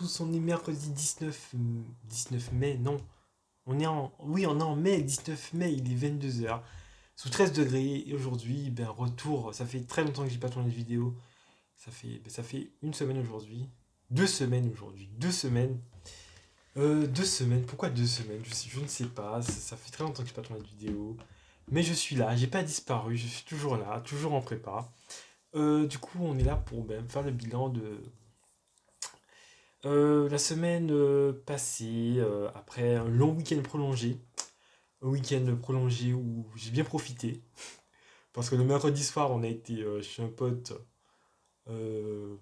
tous, on est mercredi 19 mai, non. Oui, on est en mai, 19 mai, il est 22 h sous 13 degrés, et aujourd'hui, ben, retour, ça fait très longtemps que j'ai pas tourné de vidéo, ça fait une semaine aujourd'hui, 2 semaines aujourd'hui, 2 semaines, 2 semaines, pourquoi 2 semaines, je ne sais pas, ça fait très longtemps que j'ai pas tourné de vidéo, mais je suis là, j'ai pas disparu, je suis toujours là, toujours en prépa. Du coup, on est là pour ben, faire le bilan de la semaine passée, après un long week-end prolongé. Un week-end prolongé où j'ai bien profité. Parce que le mercredi soir, on a été chez un pote ben,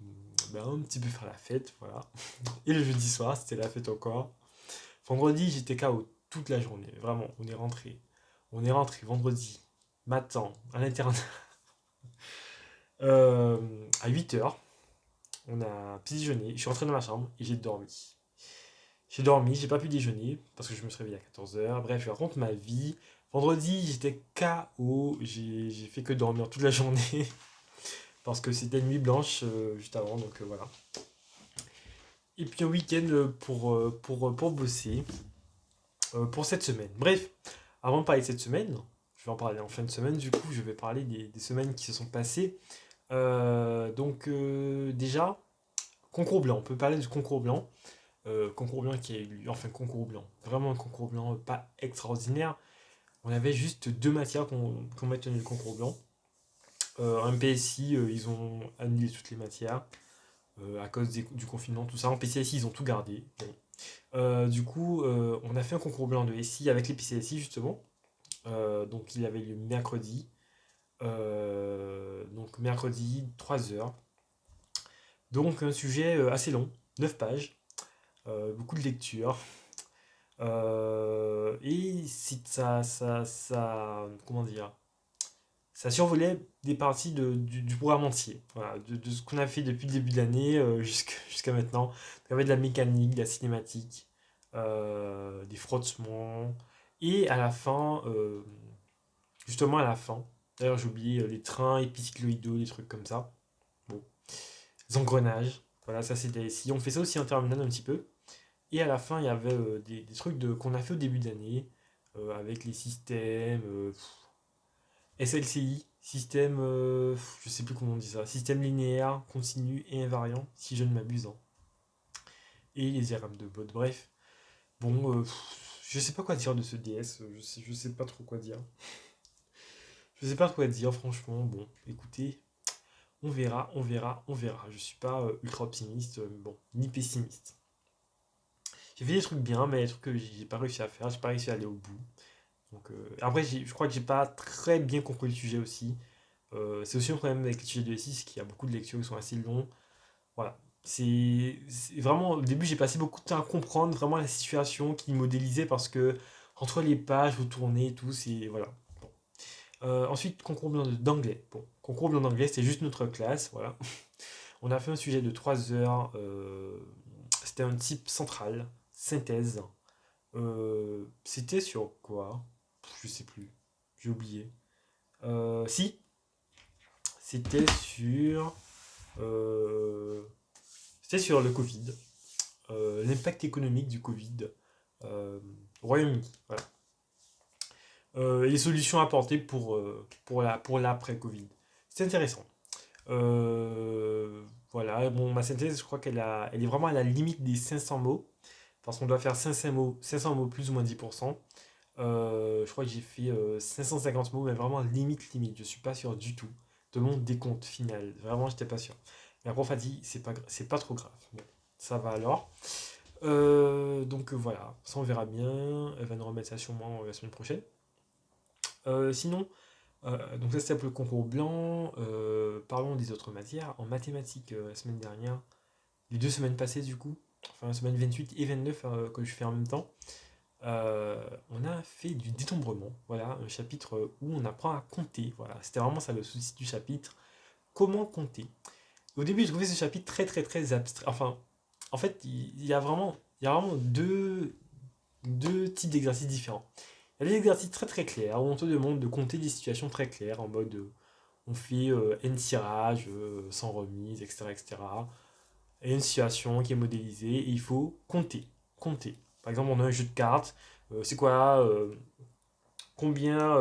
un petit peu faire la fête, voilà. Et le jeudi soir, c'était la fête encore. Vendredi, j'étais KO toute la journée. Vraiment, on est rentré. On est rentré vendredi matin à l'internat à 8 h. On a petit déjeuner. Je suis rentré dans ma chambre et j'ai dormi. J'ai dormi, j'ai pas pu déjeuner parce que je me suis réveillé à 14 h. Bref, je raconte ma vie. Vendredi, j'étais KO. J'ai fait que dormir toute la journée parce que c'était nuit blanche juste avant. Donc voilà. Et puis un week-end pour bosser pour cette semaine. Bref, avant de parler de cette semaine, je vais en parler en fin de semaine. Du coup, je vais parler des semaines qui se sont passées. Déjà, concours blanc. On peut parler du concours blanc. Concours blanc qui a eu lieu, enfin concours blanc, vraiment un concours blanc pas extraordinaire. On avait juste deux matières qu'on mettait dans le concours blanc. En PSI, ils ont annulé toutes les matières à cause du confinement, tout ça. En PCSI, ils ont tout gardé. Bon. Du coup, on a fait un concours blanc de SI avec les PCSI justement. Donc il avait lieu mercredi. Donc mercredi, 3 heures. Donc un sujet assez long, 9 pages, beaucoup de lecture. Et comment dire, ça survolait des parties du programme entier, voilà, de ce qu'on a fait depuis le début de l'année jusqu'à maintenant. Il y avait de la mécanique, de la cinématique, des frottements, et à la fin, justement à la fin, d'ailleurs j'ai oublié les trains épicycloïdaux, des trucs comme ça. Bon, les engrenages, voilà, ça c'était ici. On fait ça aussi en terminale un petit peu. Et à la fin, il y avait des trucs qu'on a fait au début d'année, avec les systèmes SLCI, système, je sais plus comment on dit ça, système linéaire, continu et invariant, si je ne m'abuse, hein. Et les diagrammes de Bode, bref. Bon, je sais pas quoi dire de ce DS, je sais pas trop quoi dire. Je sais pas quoi dire, franchement. Bon, écoutez, on verra, on verra, on verra. Je suis pas ultra optimiste, bon, ni pessimiste. J'ai fait des trucs bien, mais des trucs que j'ai pas réussi à faire, j'ai pas réussi à aller au bout. Donc, après, je crois que j'ai pas très bien compris le sujet aussi. C'est aussi un problème avec les sujets de S6, c'est qu'il y a beaucoup de lectures qui sont assez longs. Voilà. C'est vraiment, au début, j'ai passé beaucoup de temps à comprendre vraiment la situation qui modélisait parce que entre les pages, vous tournez et tout, c'est. Voilà. Bon. Ensuite, concours blanc d'anglais. Bon, concours blanc d'anglais, c'était juste notre classe. Voilà. On a fait un sujet de 3 heures. C'était un type central, synthèse. C'était sur quoi? Je sais plus. J'ai oublié. Si, c'était sur. euh, C'était sur le Covid. L'impact économique du Covid au Royaume-Uni. Voilà. Et les solutions apportées pour l'après-Covid. C'est intéressant. Voilà, bon, ma synthèse, je crois elle est vraiment à la limite des 500 mots. Parce qu'on doit faire 500 mots plus ou moins 10%. Je crois que j'ai fait 550 mots, mais vraiment limite, limite. Je suis pas sûr du tout de mon décompte final. Vraiment, j'étais pas sûr. Mais la prof a dit, c'est pas trop grave. Bon, ça va alors. Donc voilà, ça on verra bien. Elle va nous remettre ça sûrement la semaine prochaine. Sinon, donc ça c'était pour le concours blanc. Parlons des autres matières. En mathématiques, la semaine dernière, les 2 semaines passées du coup, enfin la semaine 28 et 29 que je fais en même temps. On a fait du dénombrement, voilà, un chapitre où on apprend à compter. Voilà, c'était vraiment ça le souci du chapitre. Comment compter? Au début, j'ai trouvé ce chapitre très très très abstrait. Enfin, en fait, il y a vraiment deux types d'exercices différents. Il y a des exercices très très clairs où on te demande de compter des situations très claires en mode on fait n tirage sans remise, etc., etc. Il y a une situation qui est modélisée et il faut compter. Compter. Par exemple, on a un jeu de cartes. C'est quoi combien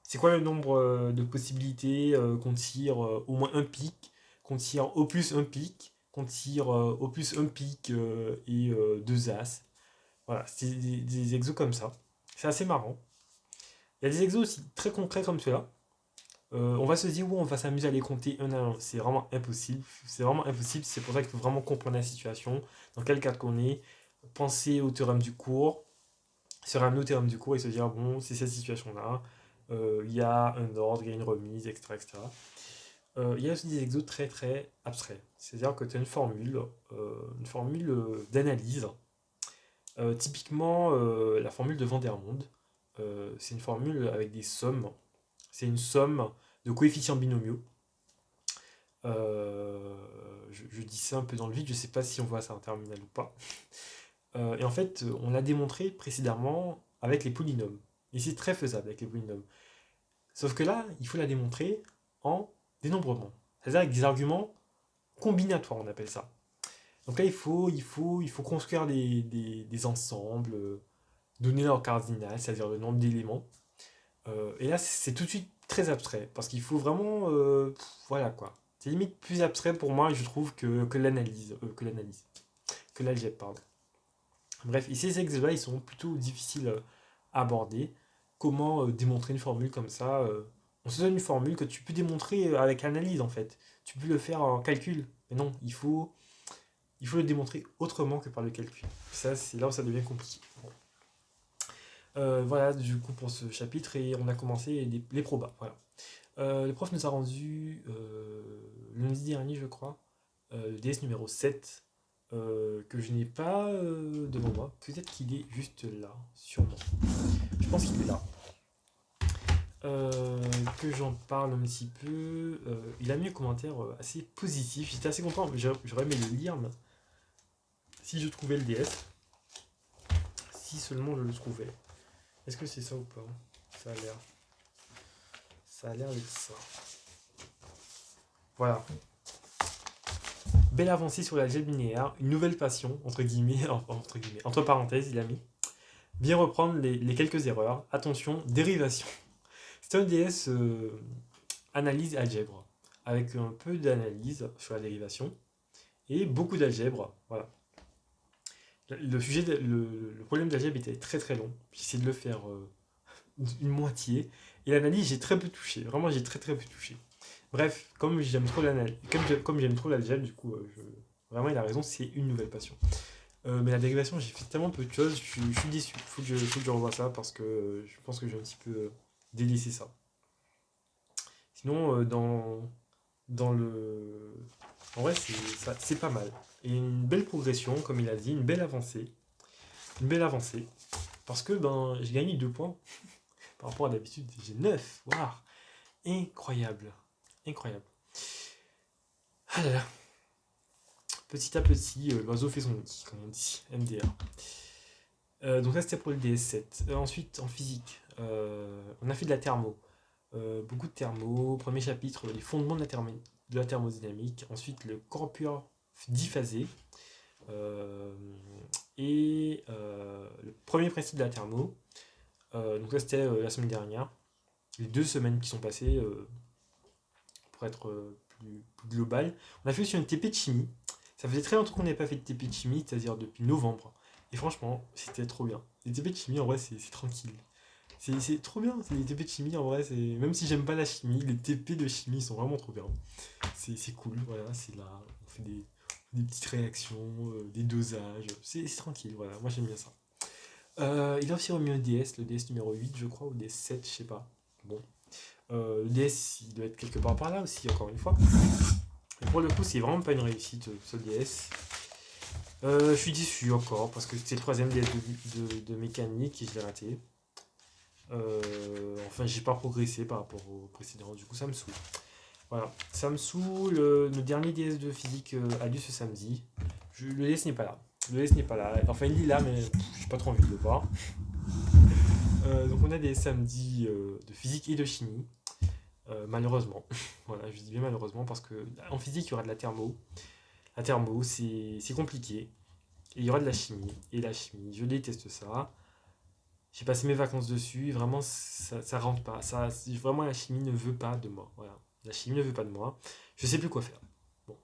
c'est quoi le nombre de possibilités qu'on tire au moins un pic, qu'on tire au plus un pic, qu'on tire au plus un pic et deux as. Voilà, c'est des exos comme ça. C'est assez marrant. Il y a des exos aussi très concrets comme cela. On va se dire, où on va s'amuser à les compter un à un. C'est vraiment impossible. C'est vraiment impossible. C'est pour ça qu'il faut vraiment comprendre la situation, dans quel cadre qu'on est, penser au théorème du cours, se ramener au théorème du cours et se dire, bon, c'est cette situation-là. Il y a un ordre, il y a une remise, etc. etc. Il y a aussi des exos très très abstraits. C'est-à-dire que tu as une formule d'analyse. Typiquement, la formule de Vandermonde, c'est une formule avec des sommes. C'est une somme de coefficients binomiaux. Je dis ça un peu dans le vide, je ne sais pas si on voit ça en terminale ou pas. Et en fait, on l'a démontré précédemment avec les polynômes. Et c'est très faisable avec les polynômes. Sauf que là, il faut la démontrer en dénombrement. C'est-à-dire avec des arguments combinatoires, on appelle ça. Donc là, il faut construire des ensembles, donner leur cardinal, c'est-à-dire le nombre d'éléments. Et là, c'est tout de suite très abstrait, parce qu'il faut vraiment... voilà quoi. C'est limite plus abstrait pour moi, je trouve, que l'analyse, que l'algèbre, pardon. Bref, ici, ces exos-là, ils sont plutôt difficiles à aborder. Comment démontrer une formule comme ça on se donne une formule que tu peux démontrer avec l'analyse, en fait. Tu peux le faire en calcul. Mais non, il faut le démontrer autrement que par le calcul. Ça, c'est là où ça devient compliqué. Bon. Voilà, du coup, pour ce chapitre, et on a commencé les probas. Voilà. Le prof nous a rendu lundi dernier, je crois, le DS numéro 7, que je n'ai pas devant moi. Peut-être qu'il est juste là, sûrement. Je pense qu'il est là. Que j'en parle un petit peu. Il a mis un commentaire assez positif. J'étais assez content. J'aurais aimé le lire. Mais si je trouvais le DS, si seulement je le trouvais. Est-ce que c'est ça ou pas? Ça a l'air. Ça a l'air d'être ça. Voilà. Belle avancée sur l'algèbre linéaire, une nouvelle passion, entre parenthèses, il a mis. Bien reprendre les quelques erreurs. Attention, dérivation. C'est un DS analyse algèbre, avec un peu d'analyse sur la dérivation et beaucoup d'algèbre. Voilà. Le problème d'algèbre était très très long. J'ai essayé de le faire une moitié. Et l'analyse, j'ai très peu touché. Vraiment, j'ai très très peu touché. Bref, comme j'aime trop l'analyse, comme j'aime trop l'algèbre, du coup, vraiment, il a raison, c'est une nouvelle passion. Mais la dérivation, j'ai fait tellement peu de choses, je suis déçu. Faut que je revoie ça parce que je pense que j'ai un petit peu délaissé ça. Sinon, dans le. En vrai, c'est pas mal. Et une belle progression, comme il a dit, une belle avancée. Une belle avancée. Parce que j'ai gagné 2 points. Par rapport à d'habitude, j'ai 9. Waouh! Incroyable. Incroyable. Ah là là. Petit à petit, l'oiseau fait son nid, comme on dit, MDR. Donc ça c'était pour le DS7. Ensuite, en physique, on a fait de la thermo. Beaucoup de thermo. Premier chapitre, les fondements de la thermodynamique. Ensuite, le corpus diphasé. Et le premier principe de la thermo. Donc ça c'était la semaine dernière. Les 2 semaines qui sont passées, pour être plus global. On a fait aussi une TP de chimie. Ça faisait très longtemps qu'on n'avait pas fait de TP de chimie, c'est-à-dire depuis novembre. Et franchement, c'était trop bien. Les TP de chimie, en vrai, c'est tranquille. C'est trop bien, les TP de chimie, en vrai, même si j'aime pas la chimie, les TP de chimie sont vraiment trop bien. C'est cool, voilà, c'est là, on fait des petites réactions, des dosages, c'est tranquille, voilà, moi j'aime bien ça. Il a aussi remis un DS, le DS numéro 8, je crois, ou DS 7, je sais pas. Bon. Le DS, il doit être quelque part par là aussi, encore une fois. Et pour le coup, c'est vraiment pas une réussite, ce DS. Je suis déçu encore, parce que c'était le troisième DS de mécanique et je l'ai raté. Enfin, j'ai pas progressé par rapport au précédent, du coup, ça me saoule. Voilà, ça me saoule. Le dernier DS de physique a lieu ce samedi. Le DS n'est pas là. Le DS n'est pas là. Enfin, il est là, mais j'ai pas trop envie de le voir. Donc, on a des samedis de physique et de chimie. Malheureusement. Voilà, je dis bien malheureusement parce que en physique, il y aura de la thermo. la thermo, c'est compliqué. Et il y aura de la chimie. Et la chimie, je déteste ça. J'ai passé mes vacances dessus. Vraiment, ça rentre pas. Vraiment, la chimie ne veut pas de moi. Voilà. La chimie ne veut pas de moi. Je sais plus quoi faire. Bon.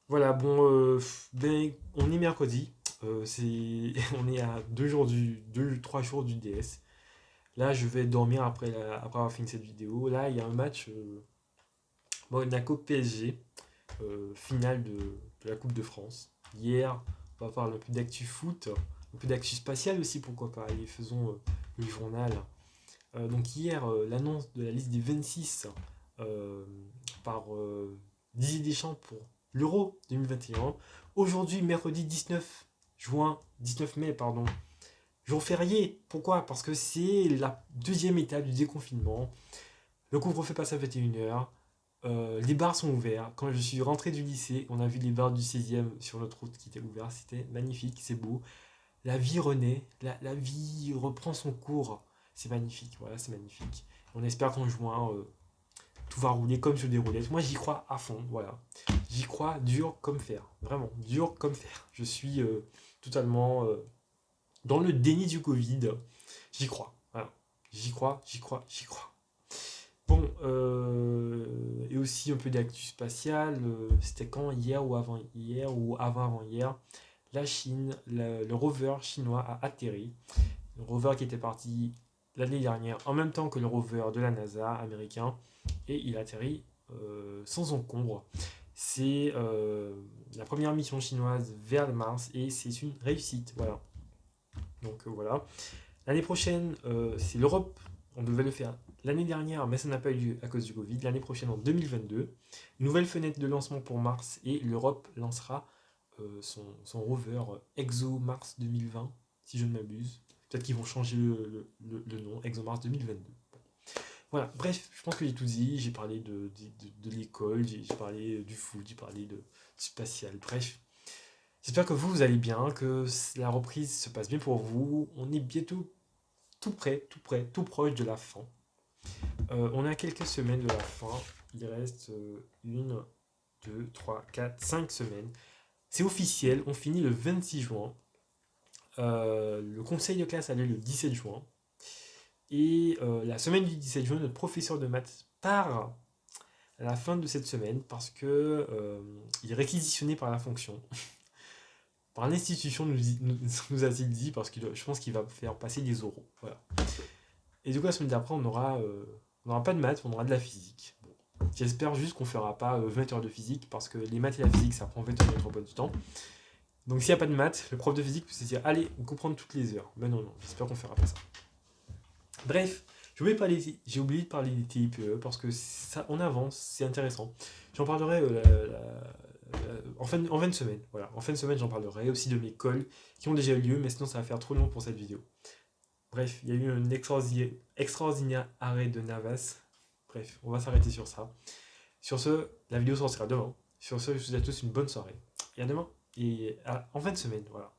Voilà, bon, ben, on est mercredi. On est à 3 jours du DS. Là, je vais dormir après avoir fini cette vidéo. Là, il y a un match Monaco PSG, finale de la Coupe de France. Hier, on va parler un peu d'actu foot, un peu d'actu spatial aussi, pourquoi pas. Et faisons le journal. Donc hier, l'annonce de la liste des 26 euh, par Didier Deschamps pour l'Euro 2021. Aujourd'hui, mercredi 19 mai, pardon, jour férié. Pourquoi? Parce que c'est la deuxième étape du déconfinement. Le couvre-feu passe à 21h. Les bars sont ouverts. Quand je suis rentré du lycée, on a vu les bars du 16e sur notre route qui étaient ouverts. C'était magnifique, c'est beau. La vie renaît, la vie reprend son cours. C'est magnifique, voilà, c'est magnifique. On espère qu'en juin, tout va rouler comme sur des roulettes. Moi, j'y crois à fond, voilà. J'y crois dur comme fer, vraiment, dur comme fer. Je suis totalement dans le déni du Covid. J'y crois, voilà. J'y crois, j'y crois, j'y crois. Bon, et aussi un peu d'actu spatiale. C'était quand? Hier ou avant-hier. La Chine, le rover chinois a atterri. Le rover qui était parti l'année dernière en même temps que le rover de la NASA américain. Et il a atterri sans encombre. C'est la première mission chinoise vers Mars et c'est une réussite. Voilà. Donc voilà. L'année prochaine, c'est l'Europe. On devait le faire l'année dernière, mais ça n'a pas eu lieu à cause du Covid. L'année prochaine, en 2022, nouvelle fenêtre de lancement pour Mars et l'Europe lancera son rover ExoMars 2020, si je ne m'abuse. Peut-être qu'ils vont changer le nom, ExoMars 2022. Bon. Voilà, bref, je pense que j'ai tout dit. J'ai parlé de l'école, j'ai parlé du foot, j'ai parlé du spatial. Bref, j'espère que vous allez bien, que la reprise se passe bien pour vous. On est bientôt tout près, tout proche de la fin. On est à quelques semaines de la fin. Il reste 1, 2, 3, 4, 5 semaines. C'est officiel, on finit le 26 juin. Le conseil de classe a lieu le 17 juin. Et la semaine du 17 juin, notre professeur de maths part à la fin de cette semaine parce que il est réquisitionné par la fonction. Par l'institution, nous a-t-il dit, parce que je pense qu'il va faire passer des oraux. Voilà. Et du coup, la semaine d'après, on n'aura pas de maths, on aura de la physique. Bon. J'espère juste qu'on ne fera pas 20 heures de physique, parce que les maths et la physique, ça prend 20 heures de notre emploi du temps. Donc s'il n'y a pas de maths, le prof de physique peut se dire, allez, on comprend toutes les heures. Mais non, j'espère qu'on ne fera pas ça. Bref, j'ai oublié de parler des TIPE, parce que ça, on avance, c'est intéressant. J'en parlerai en fin de semaine. Voilà. En fin de semaine, j'en parlerai aussi de mes calls qui ont déjà eu lieu, mais sinon ça va faire trop long pour cette vidéo. Bref, il y a eu un extraordinaire arrêt de Navas. Bref, on va s'arrêter sur ça. Sur ce, la vidéo sortira demain. Sur ce, je vous souhaite à tous une bonne soirée. Et à demain. Et en fin de semaine, voilà.